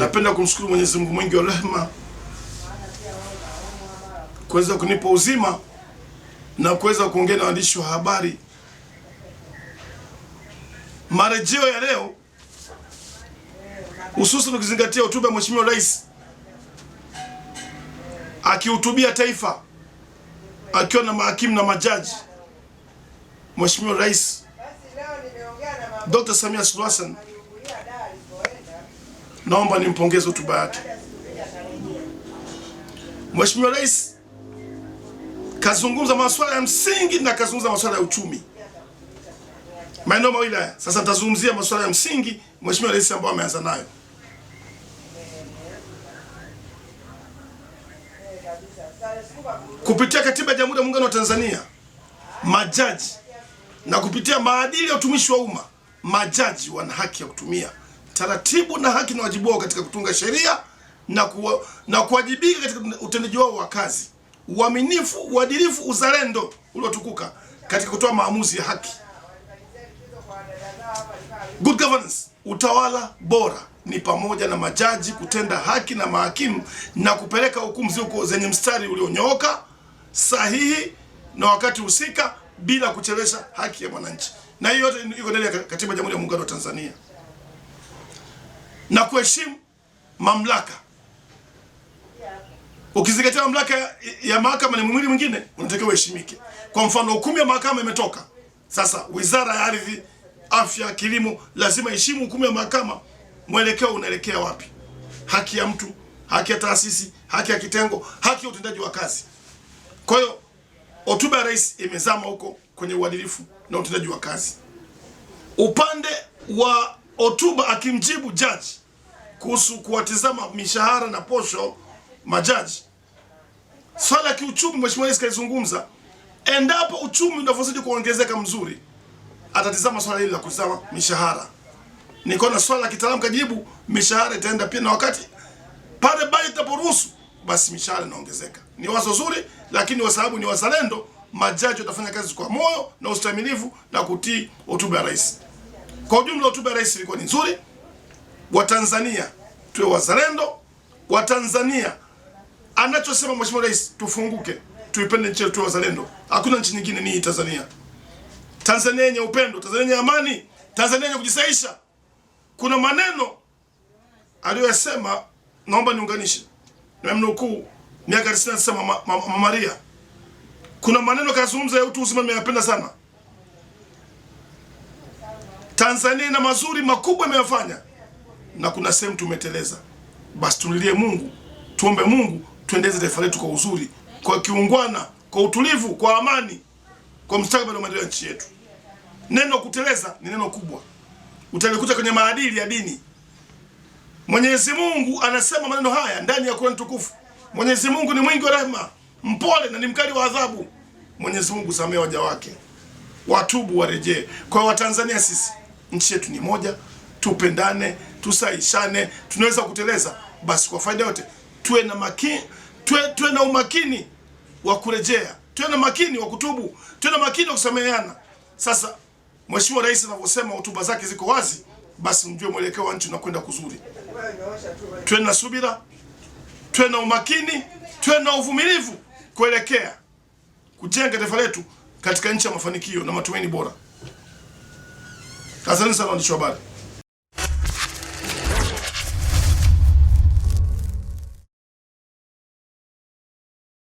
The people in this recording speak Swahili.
Napenda kumshukuru Mwenyezi Mungu mwingi wa rehema kuweza kunipa uzima na kuweza kuongea na waandishi wa habari. Marejeo ya leo, hususan ukizingatia hotuba ya Mheshimiwa Rais akihutubia taifa akiwa na mahakimu na majaji. Mheshimiwa Rais Dr. Samia Suluhu Hassan, naomba nimpongeze hotuba yake. Mheshimiwa Rais kazungumza masuala ya msingi na kazungumza masuala ya uchumi, maeneo mawili haya. Sasa nitazungumzia masuala ya msingi Mheshimiwa Rais ambao ameanza nayo. Kupitia katiba ya Jamhuri ya Muungano wa Tanzania, majaji na kupitia maadili ya utumishi wa umma, majaji wana haki ya kutumia taratibu na haki na wajibu wao katika kutunga sheria na kuwajibika katika utendaji wao wa kazi, uaminifu, uadilifu, uzalendo uliotukuka katika kutoa maamuzi ya haki. Good governance, utawala bora, ni pamoja na majaji kutenda haki na mahakimu na kupeleka hukumu ziko zenye mstari ulionyooka, sahihi na wakati husika, bila kuchelewesha haki ya mwananchi. Na hiyo yote iko ndani ya katiba ya Jamhuri ya Muungano wa Tanzania. Na kuheshimu mamlaka. Ukizingatia mamlaka ya mahakama ni mwili mwingine, unatakiwa uheshimike. Kwa mfano, hukumu ya mahakama imetoka. Sasa Wizara ya Ardhi, Afya, Kilimo lazima heshimu hukumu ya mahakama. Mwelekeo unaelekea wapi? Haki ya mtu, haki ya taasisi, haki ya kitengo, haki ya utendaji wa kazi. Kwa hiyo hotuba ya Rais imezama huko kwenye uadilifu na utendaji wa kazi. Upande wa hotuba akimjibu jaji kuhusu kuwatizama mishahara na posho majaji, swala la kiuchumi Mheshimiwa Rais kalizungumza. Endapo uchumi unavyozidi kuongezeka mzuri, atatizama swala hili la kutizama mishahara. Nikaona swala la kitaalamu kajibu mishahara itaenda pia, na wakati pale bajeti itaporuhusu basi mishahara inaongezeka. Ni wazo zuri, lakini kwa sababu ni wazalendo, majaji watafanya kazi kwa moyo na ustahimilivu na kutii hotuba ya Rais. Kwa ujumla, hotuba ya Rais ilikuwa ni nzuri. Watanzania tuwe wazalendo. Watanzania, anachosema Mheshimiwa Rais, tufunguke, tuipende nchi yetu, tuwe wazalendo. Hakuna nchi nyingine, ni Tanzania. Tanzania yenye upendo, Tanzania yenye amani, Tanzania yenye kujisaisha. Kuna maneno aliyosema, naomba niunganishe na mnukuu, miaka 99 Mama Maria. Kuna maneno kazungumza ya utu uzima, nimeyapenda sana. Tanzania ina mazuri makubwa imeyafanya, na kuna sehemu tumeteleza. Basi tulilie Mungu, tuombe Mungu, tuendeze taifa letu kwa uzuri, kwa kiungwana, kwa utulivu, kwa amani, kwa mustakabali wa maendeleo ya nchi yetu. Neno kuteleza ni neno kubwa, utalikuta kwenye maadili ya dini. Mwenyezi Mungu anasema maneno haya ndani ya Qur'an tukufu. Mwenyezi Mungu ni mwingi wa rehema, mpole na ni mkali wa adhabu. Mwenyezi Mungu samehe waja wake, watubu, warejee. Kwa Watanzania, sisi nchi yetu ni moja, tupendane, tusaishane. Tunaweza kuteleza, basi kwa faida yote tuwe na makini, tuwe na umakini wa kurejea, tuwe na makini wa kutubu, tuwe na makini wa kusameheana. Sasa Mheshimiwa Rais anavyosema hotuba zake ziko wazi, basi mjue mwelekeo wa nchi unakwenda kuzuri. Tuwe na subira, tuwe na umakini, tuwe na uvumilivu kuelekea kujenga taifa letu katika nchi ya mafanikio na matumaini bora. Asante sana waandishi wa habari.